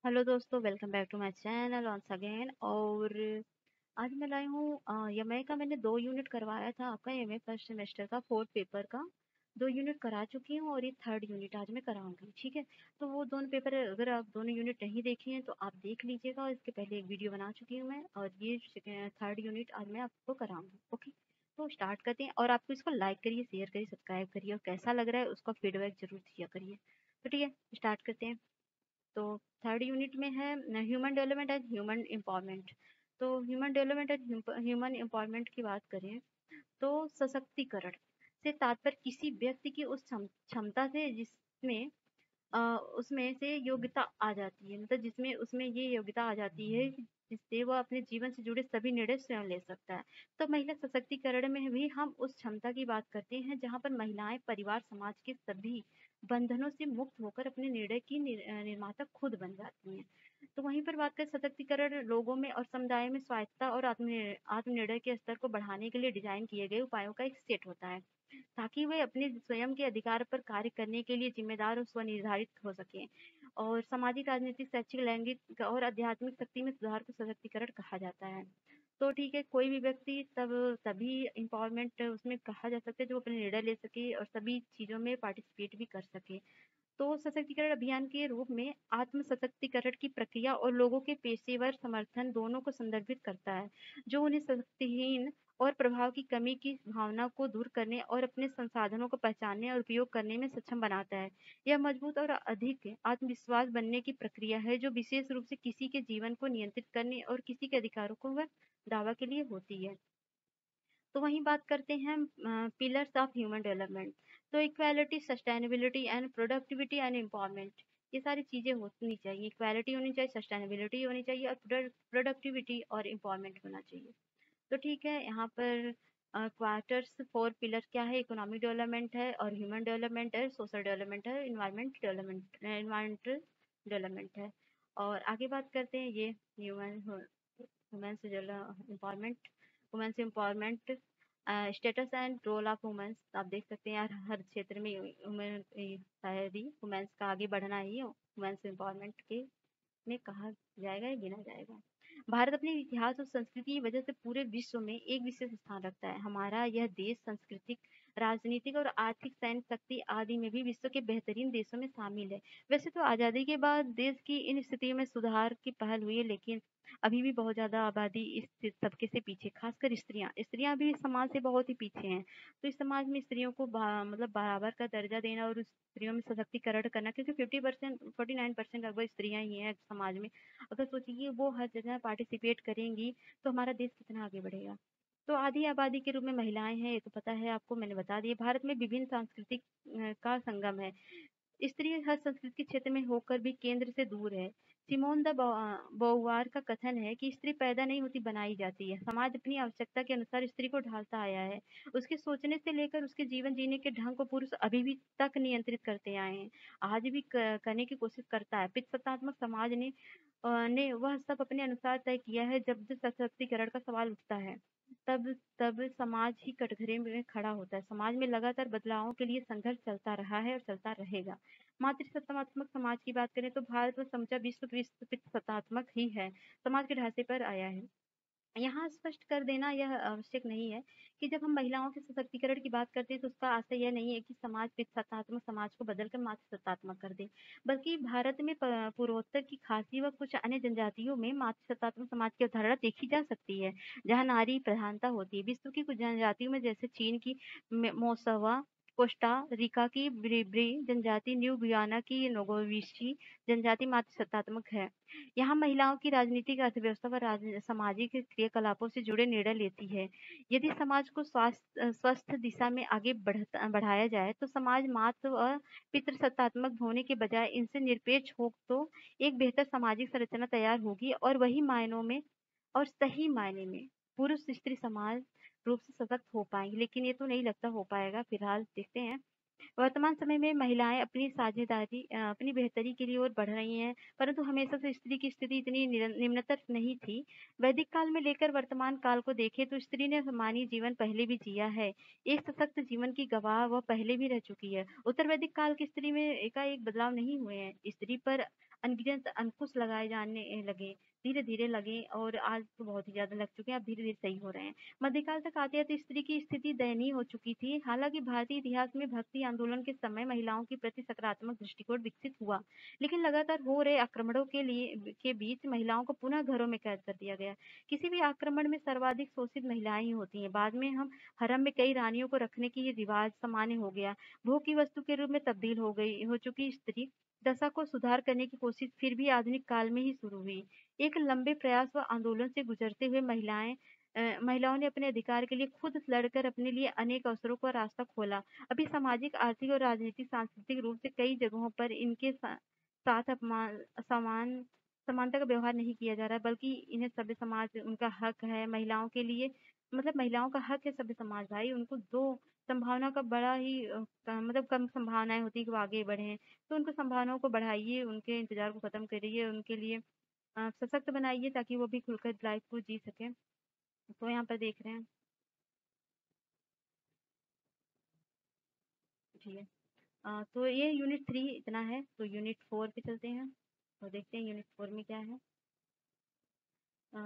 Hello दोस्तों, welcome back to my channel once again. और आज मैं लाई हूँ एमए का। मैंने 2 यूनिट करवाया था आपका एमए फर्स्ट सेमेस्टर का फोर्थ पेपर का। 2 यूनिट करा चुकी हूँ और ये थर्ड यूनिट आज मैं कराऊंगी, ठीक है। तो वो दोनों पेपर अगर आप दोनों यूनिट नहीं देखी हैं तो आप देख लीजिएगा, और इसके पहले एक वीडियो बना चुकी हूँ मैं, और ये थर्ड यूनिट आज मैं आपको कराऊंगी। ओके, तो स्टार्ट करते हैं। और आपको इसको लाइक करिए, शेयर करिए, सब्सक्राइब करिए, और कैसा लग रहा है उसका फीडबैक जरूर दिया करिए। तो ठीक है, स्टार्ट करते हैं। तो थर्ड यूनिट में है human development and human empowerment. तो human development and human empowerment की बात करें तो सशक्तिकरण से तात्पर्य किसी व्यक्ति की उस क्षमता से जिसमें अ, उसमें से योग्यता आ जाती है, मतलब जिसमें उसमें ये योग्यता आ जाती है कि जिससे वह अपने जीवन से जुड़े सभी निर्णय स्वयं ले सकता है। तो महिला सशक्तिकरण में भी हम उस क्षमता की बात करते हैं जहाँ पर महिलाएं परिवार समाज के सभी बंधनों से मुक्त होकर अपने निर्णय की निर्माता खुद बन जाती हैं। तो वहीं पर बात करें, सशक्तिकरण लोगों में और समुदाय में स्वायत्तता और आत्मनिर्णय के स्तर को बढ़ाने के लिए डिजाइन किए गए उपायों का एक सेट होता है, ताकि वे अपने स्वयं के अधिकार पर कार्य करने के लिए जिम्मेदार और स्वनिर्धारित हो सकें। और सामाजिक, राजनीतिक, शैक्षिक, लैंगिक और आध्यात्मिक शक्ति में सुधार को सशक्तिकरण कहा जाता है। तो ठीक है, कोई भी व्यक्ति तब तभी एम्पावरमेंट उसमें कहा जा सकता है जो अपने निर्णय ले सके और सभी चीजों में पार्टिसिपेट भी कर सके। तो सशक्तिकरण अभियान के रूप में आत्म सशक्तिकरण की प्रक्रिया और लोगों के पेशेवर समर्थन दोनों को संदर्भित करता है, जो उन्हें शक्तिहीन और प्रभाव की कमी की भावना को दूर करने और अपने संसाधनों को पहचानने और उपयोग करने में सक्षम बनाता है। यह मजबूत और अधिक आत्मविश्वास बनने की प्रक्रिया है, जो विशेष रूप से किसी के जीवन को नियंत्रित करने और किसी के अधिकारों को वह दावा के लिए होती है। तो वहीं बात करते हैं पिलर्स ऑफ ह्यूमन डेवलपमेंट। तो equality, sustainability and productivity and empowerment, ये सारी चीजें होनी चाहिए। इक्वालिटी होनी चाहिए, सस्टेनेबिलिटी होनी चाहिए, और प्रोडक्टिविटी और एम्पावरमेंट होना चाहिए। तो ठीक है, यहाँ पर क्वार्टर्स 4 पिलर क्या है? इकोनॉमिक डेवलपमेंट है, और ह्यूमन डेवलपमेंट है, सोशल डेवलपमेंट है, इन्वायरमेंटल डेवलपमेंट है। और आगे बात करते हैं ये human womens empowerment, womens empowerment, status and role of womens. आप देख सकते हैं यार, हर क्षेत्र में वुमेन शायद ही वुमेन्स का आगे बढ़ना ही वुमेन्स एम्पावरमेंट के में कहा जाएगा या गिना जाएगा। भारत अपने इतिहास और संस्कृति की वजह से पूरे विश्व में एक विशेष स्थान रखता है। हमारा यह देश सांस्कृतिक, राजनीतिक और आर्थिक, सैन्य शक्ति आदि में भी विश्व के बेहतरीन देशों में शामिल है। वैसे तो आजादी के बाद देश की इन स्थितियों में सुधार की पहल हुई है, लेकिन अभी भी बहुत ज्यादा आबादी इस सबके से पीछे, खासकर स्त्रियां स्त्रियां भी समाज से बहुत ही पीछे हैं। तो इस समाज में स्त्रियों को मतलब बराबर का दर्जा देना और उस स्त्रियों में सशक्तिकरण करना, क्योंकि 50%, 49% लगभग स्त्रियां ही हैं समाज में। अगर सोचिए वो हर जगह पार्टिसिपेट करेंगी तो हमारा देश कितना आगे बढ़ेगा। तो आधी आबादी के रूप में महिलाएं हैं, ये तो पता है आपको, मैंने बता दिया। भारत में विभिन्न सांस्कृतिक का संगम है। स्त्री हर संस्कृति के क्षेत्र में होकर भी केंद्र से दूर है। सिमोन द beauvoir का कथन है कि स्त्री पैदा नहीं होती, बनाई जाती है। समाज अपनी आवश्यकता के अनुसार स्त्री को ढालता आया है। उसके सोचने से लेकर उसके जीवन जीने के ढंग को पुरुष अभी भी तक नियंत्रित करते आए हैं, आज भी करने की कोशिश करता है। पितृसत्तात्मक समाज ने वह सब अपने अनुसार तय किया है। जब सशक्तिकरण का सवाल उठता है, तब तब समाज ही कटघरे में खड़ा होता है। समाज में लगातार बदलावों के लिए संघर्ष चलता रहा है और चलता रहेगा। मातृसत्तात्मक समाज की बात करें तो भारत व समूचा विश्व पितृसत्तात्मक ही है, समाज के ढांचे पर आया है। यहाँ स्पष्ट कर देना यह आवश्यक नहीं है कि जब हम महिलाओं के सशक्तिकरण की बात करते हैं तो उसका आशय यह नहीं है कि समाज पितृसत्तात्मक समाज को बदलकर मातृसत्तात्मक कर दे, बल्कि भारत में पूर्वोत्तर की खासी व कुछ अन्य जनजातियों में मातृसत्तात्मक समाज की अवधारणा देखी जा सकती है, जहाँ नारी प्रधानता होती है। विश्व की कुछ जनजातियों में, जैसे चीन की मोसवा, कोस्टा रिका की ब्रिब्री जनजाति, न्यू गुयाना की नोगोविशी जनजाति मातृसत्तात्मक है। यहाँ महिलाओं की राजनीतिक, अर्थव्यवस्था व सामाजिक क्रियाकलापों से जुड़े निर्णय लेती है। यदि समाज को स्वस्थ दिशा में आगे बढ़ाया जाए तो समाज मातृ व पितृसत्तात्मक होने के बजाय इनसे निरपेक्ष हो तो एक बेहतर सामाजिक संरचना तैयार होगी, और वही मायनों में और सही मायने में पुरुष स्त्री समान रूप से सशक्त हो पाएंगे। लेकिन ये तो नहीं लगता हो पाएगा, फिलहाल देखते हैं। वर्तमान समय में महिलाएं अपनी साझेदारी, अपनी बेहतरी के लिए ओर बढ़ रही हैं, परंतु हमेशा से स्त्री की स्थिति इतनी निम्नतर नहीं थी। वैदिक काल में लेकर वर्तमान काल को देखें तो स्त्री ने मानवीय जीवन पहले भी जिया है। एक सशक्त जीवन की गवाह वह पहले भी रह चुकी है। उत्तर वैदिक काल की स्त्री में एकाएक बदलाव नहीं हुए हैं। स्त्री पर अनगिनत अंकुश लगाए जाने लगे, धीरे-धीरे लगे और आज तो बहुत ही ज़्यादा लग चुके हैं, अब धीरे-धीरे सही हो रहे हैं। मध्यकाल तक आते-आते स्त्री की स्थिति दयनीय हो चुकी थी। हालाँकि भारतीय इतिहास में भक्ति आंदोलन के समय महिलाओं के प्रति सकारात्मक दृष्टिकोण विकसित हुआ, लेकिन लगातार हो रहे आक्रमणों के बीच महिलाओं को पुनः घरों में कैद कर दिया गया। किसी भी आक्रमण में सर्वाधिक शोषित महिलाएं ही होती हैं। बाद में हम हरम में कई रानियों को रखने की ये रिवाज सामान्य हो गया। भोग की वस्तु के रूप में तब्दील हो चुकी स्त्री दशा को सुधार करने की कोशिश फिर भी आधुनिक काल में ही शुरू हुई। एक लंबे प्रयास व आंदोलन से गुजरते हुए महिलाओं ने अपने अधिकार के लिए खुद लड़कर अपने लिए अनेक अवसरों का रास्ता खोला। अभी सामाजिक, आर्थिक और राजनीतिक, सांस्कृतिक रूप से कई जगहों पर इनके साथ समानता का व्यवहार नहीं किया जा रहा है, बल्कि इन्हें सभ्य समाज उनका हक है महिलाओं के लिए, मतलब महिलाओं का हक है सभ्य समाज भाई, उनको दो संभावना का बड़ा ही मतलब कम संभावनाएं होती है कि वो आगे बढ़े। तो उनको संभावनाओं को बढ़ाइए, उनके इंतजार को खत्म करिए, उनके लिए सशक्त बनाइए ताकि वो भी खुलकर लाइफ को जी सके। तो यहाँ पर देख रहे हैं। जी तो ये यूनिट 3 इतना है, तो यूनिट 4 पे चलते हैं। तो देखते हैं यूनिट 4 में क्या है। अ,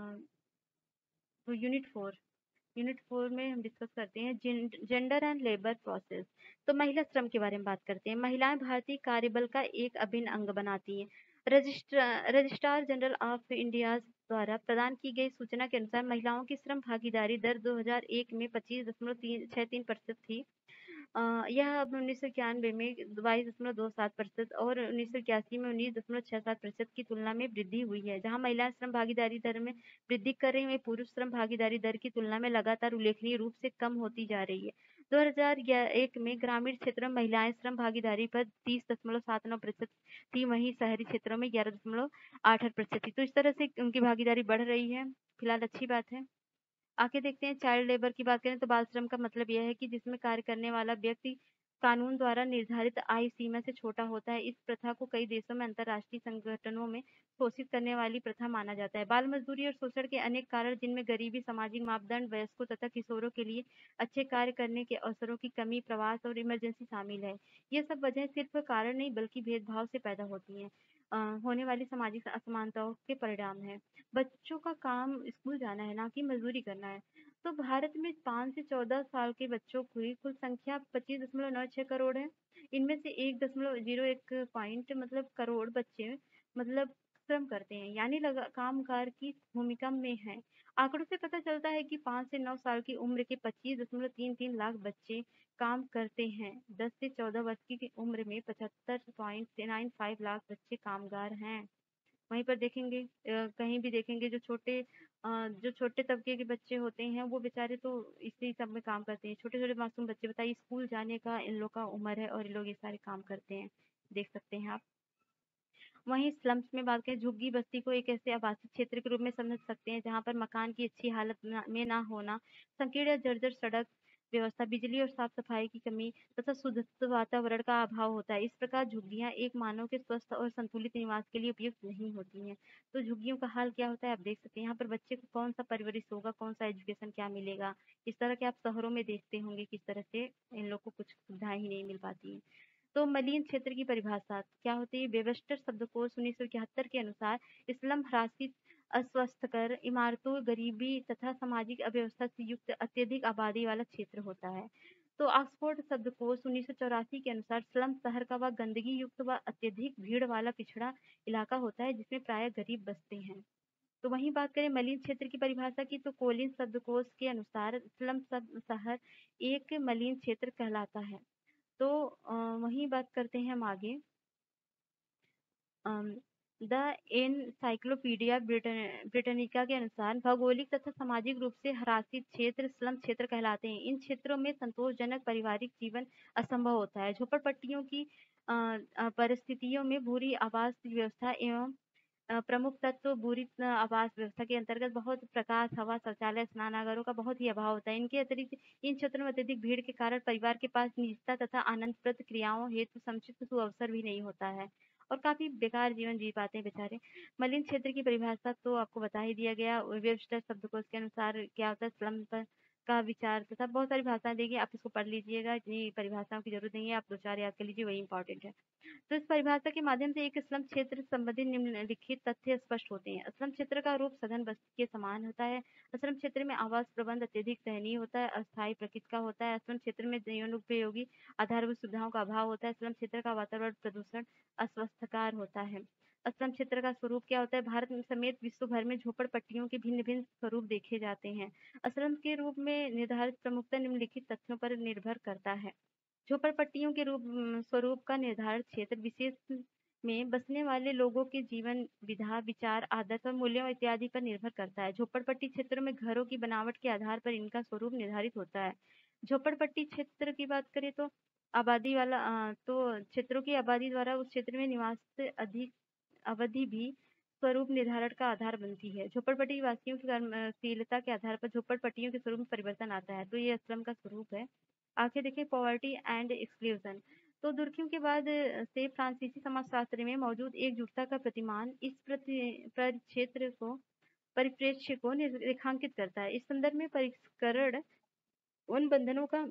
तो यूनिट 4 में हम डिस्कस करते हैं जेंडर एंड लेबर प्रोसेस। तो महिला श्रम के बारे में बात करते हैं। महिलाएं भारतीय कार्यबल का एक अभिन्न अंग बनाती हैं। रजिस्ट्रार जनरल ऑफ इंडिया द्वारा प्रदान की गई सूचना के अनुसार महिलाओं की श्रम भागीदारी दर 2001 में 25.63% थी। यह अब 1991 में 22.27% और 1981 में 19.67% की तुलना में वृद्धि हुई है। जहां महिलाएं श्रम भागीदारी दर में वृद्धि कर रही है, पुरुष श्रम भागीदारी दर की तुलना में लगातार उल्लेखनीय रूप से कम होती जा रही है। 2001 में ग्रामीण क्षेत्रों में महिलाएं श्रम भागीदारी पर 30.79% थी, वहीं शहरी क्षेत्रों में 11.68% थी। तो इस तरह से उनकी भागीदारी बढ़ रही है, फिलहाल अच्छी बात है। आगे देखते हैं चाइल्ड लेबर की बात करें तो बाल श्रम का मतलब यह है कि जिसमें कार्य करने वाला व्यक्ति कानून द्वारा निर्धारित आयु सीमा से छोटा होता है। इस प्रथा को कई देशों में अंतर्राष्ट्रीय संगठनों में शोषित करने वाली प्रथा माना जाता है। बाल मजदूरी और शोषण के अनेक कारण, जिनमें गरीबी, सामाजिक मापदंड, वयस्कों तथा किशोरों के लिए अच्छे कार्य करने के अवसरों की कमी, प्रवास और इमरजेंसी शामिल है। ये सब वजह सिर्फ कारण नहीं बल्कि भेदभाव से पैदा होती हैं, होने वाली सामाजिक असमानताओं के परिणाम है। बच्चों का काम स्कूल जाना है, ना कि मजदूरी करना है। तो भारत में 5 से 14 साल के बच्चों की कुल संख्या 25.96 करोड़ है। इनमें से 1.01 पॉइंट मतलब करोड़ बच्चे मतलब श्रम करते हैं, यानी कामगार की भूमिका में है। आंकड़ों से पता चलता है कि 5 से 9 साल की उम्र के 25.33 लाख बच्चे काम करते हैं। 10 से 14 वर्ष की उम्र में 75.95 लाख बच्चे कामगार हैं। वहीं पर देखेंगे, कहीं भी देखेंगे जो छोटे तबके के बच्चे होते हैं वो बेचारे तो इसी सब में काम करते हैं। छोटे छोटे मासूम बच्चे, बताइए स्कूल जाने का इन लोग का उम्र है और ये लोग ये सारे काम करते हैं, देख सकते हैं आप। वहीं स्लम्स में बात करें, झुग्गी बस्ती को एक ऐसे आवासीय क्षेत्र के रूप में समझ सकते हैं जहां पर मकान की अच्छी हालत में ना होना, संकीर्ण या जर्जर सड़क व्यवस्था, बिजली और साफ सफाई की कमी तथा शुद्ध वातावरण का अभाव होता है। इस प्रकार झुग्गियां एक मानव के स्वस्थ और संतुलित निवास के लिए उपयुक्त नहीं होती हैं। तो झुग्गियों का हाल क्या होता है आप देख सकते हैं। यहाँ पर बच्चे को कौन सा परवरिश होगा, कौन सा एजुकेशन क्या मिलेगा, इस तरह के आप शहरों में देखते होंगे किस तरह से इन लोग को कुछ सुविधाएं ही नहीं मिल पाती हैं। तो मलिन क्षेत्र की परिभाषा क्या होती है। वेबस्टर शब्दकोश 1971 के अनुसार स्लम ह्रासित, अस्वस्थकर इमारतों, गरीबी तथा सामाजिक अव्यवस्था से युक्त अत्यधिक आबादी वाला क्षेत्र होता है। तो ऑक्सफोर्ड शब्दकोश 1984 के अनुसार स्लम शहर का वह गंदगी युक्त व अत्यधिक भीड़ वाला पिछड़ा इलाका होता है जिसमें प्राय गरीब बसते हैं। तो वहीं बात करें मलिन क्षेत्र की परिभाषा की तो कोलिन शब्दकोश के अनुसार स्लम शहर एक मलिन क्षेत्र कहलाता है। तो वहीं बात करते हैं हम आगे। द एनसाइक्लोपीडिया ब्रिटानिका के अनुसार भौगोलिक तथा सामाजिक रूप से ह्रासित क्षेत्र स्लम क्षेत्र कहलाते हैं। इन क्षेत्रों में संतोषजनक पारिवारिक जीवन असंभव होता है। झोपड़पट्टियों की परिस्थितियों में बुरी आवास व्यवस्था एवं प्रमुख तत्व बुरी आवास व्यवस्था के अंतर्गत बहुत प्रकाश, हवा, शौचालय, स्नानागारों का बहुत ही अभाव होता है। इनके अतिरिक्त इन क्षेत्रों में अत्यधिक भीड़ के कारण परिवार के पास निजता तथा आनंदप्रद क्रियाओं हेतु समुचित सुअवसर भी नहीं होता है और काफी बेकार जीवन जी पाते हैं बेचारे। मलिन क्षेत्र की परिभाषा तो आपको बता ही दिया गया। वेबस्टर शब्दकोश के अनुसार क्या होता है, का विचार तथा बहुत सारी भाषाएँ देखिए, आप इसको पढ़ लीजिएगा, इतनी परिभाषाओं की ज़रूरत नहीं है, आप 2-4 याद कर लीजिए, वही इम्पोर्टेंट है। तो इस परिभाषा के माध्यम से एक स्लम क्षेत्र संबंधित निम्नलिखित तथ्य स्पष्ट होते हैं। स्लम क्षेत्र का रूप सघन बस्ती के समान होता है। स्लम क्षेत्र में आवास प्रबंध अत्यधिक दयनीय होता है, अस्थायी प्रकृति का होता है। स्लम क्षेत्र में जीवनोपयोगी आधारभूत सुविधाओं का अभाव होता है। स्लम क्षेत्र का वातावरण प्रदूषण अस्वस्थकर होता है। स्लम क्षेत्र का स्वरूप क्या होता है? भारत में समेत विश्व भर में झोपड़पट्टियों के भिन्न-भिन्न स्वरूप देखे जाते हैं। स्लम के रूप में निर्धारित प्रमुखता निम्नलिखित तथ्यों पर निर्भर करता है। झोपड़पट्टियों के स्वरूप का निर्धारित क्षेत्र विशेष में बसने वाले लोगों के जीवन विधा, विचार, आदत और मूल्यों इत्यादि पर निर्भर करता है। झोपड़पट्टी क्षेत्रों में घरों की बनावट के आधार पर इनका स्वरूप निर्धारित होता है। झोपड़पट्टी क्षेत्र की बात करें तो तो क्षेत्रों की आबादी द्वारा उस क्षेत्र में निवास से अधिक अवधि भी स्वरूप निर्धारण का आधार बनती है। झोपड़पट्टी वासियों की कर्मशीलता के आधार पर झोपड़पट्टियों के स्वरूप में परिवर्तन आता है। तो ये असलम का स्वरूप है। आगे देखिए पॉवर्टी एंड एक्सक्लूजन। तो तुर्कियों के बाद से फ्रांसीसी समाजशास्त्र में मौजूद एकजुटता का प्रतिमान इस परिक्षेत्र को परिप्रेक्ष्य को रेखांकित करता है। इस संदर्भ में परिष्करण उन बंधनों का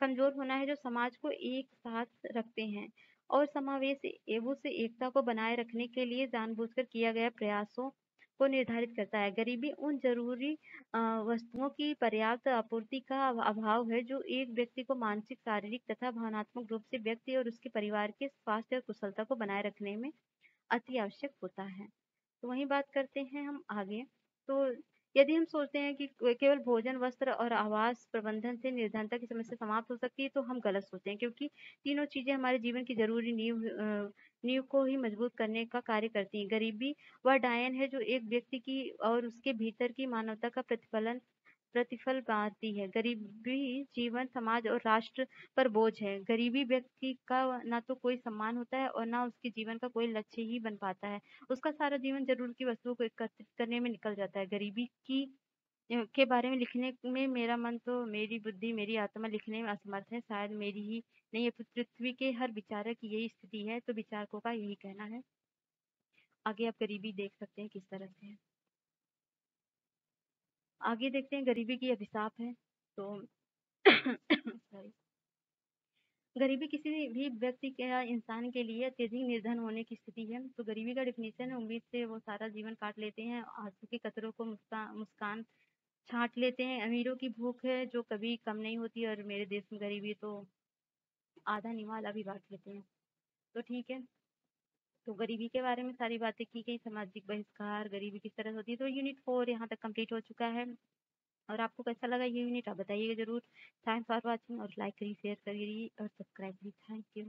कमजोर होना है जो समाज को एक साथ रखते हैं और समावेश एवं से एकता को बनाए रखने के लिए जानबूझकर किया गया प्रयासों को निर्धारित करता है। गरीबी उन जरूरी वस्तुओं की पर्याप्त आपूर्ति का अभाव है जो एक व्यक्ति को मानसिक, शारीरिक तथा भावनात्मक रूप से व्यक्ति और उसके परिवार के स्वास्थ्य और कुशलता को बनाए रखने में अति आवश्यक होता है। तो वहीं बात करते हैं हम आगे। तो यदि हम सोचते हैं कि केवल भोजन, वस्त्र और आवास प्रबंधन से निर्धनता की समस्या समाप्त हो सकती है, तो हम गलत सोचते हैं क्योंकि तीनों चीजें हमारे जीवन की जरूरी नींव को ही मजबूत करने का कार्य करती हैं। गरीबी वह डायन है जो एक व्यक्ति की और उसके भीतर की मानवता का प्रतिफल पाती है। गरीबी जीवन, समाज और राष्ट्र पर बोझ है। गरीबी व्यक्ति का ना तो कोई सम्मान होता है और ना उसके जीवन का कोई लक्ष्य ही बन पाता है। उसका सारा जीवन जरूरत की वस्तुओं को एकत्रित करने में निकल जाता है। गरीबी की के बारे में लिखने में मेरा मन तो मेरी बुद्धि, मेरी आत्मा लिखने में असमर्थ है। शायद मेरी ही नहीं, ये पृथ्वी के हर विचारक की यही स्थिति है। तो विचारकों का यही कहना है। आगे आप गरीबी देख सकते हैं किस तरह से है। आगे देखते हैं गरीबी की अभिशाप है। तो सॉरी, गरीबी किसी भी व्यक्ति के या इंसान के लिए अत्यधिक निर्धन होने की स्थिति है। तो गरीबी का डिफिनेशन है, उम्मीद से वो सारा जीवन काट लेते हैं, आंसू के कतरों को मुस्कान छांट लेते हैं। अमीरों की भूख है जो कभी कम नहीं होती, और मेरे देश में गरीबी तो आधा निवाला भी बांट लेते हैं। तो ठीक है, तो गरीबी के बारे में सारी बातें की गई, सामाजिक बहिष्कार, गरीबी किस तरह से होती है। तो यूनिट 4 यहाँ तक कंप्लीट हो चुका है। और आपको कैसा लगा ये यूनिट आप बताइएगा जरूर। थैंक्स फॉर वॉचिंग, और लाइक करिए, शेयर करिए और सब्सक्राइब करिए। Thank you.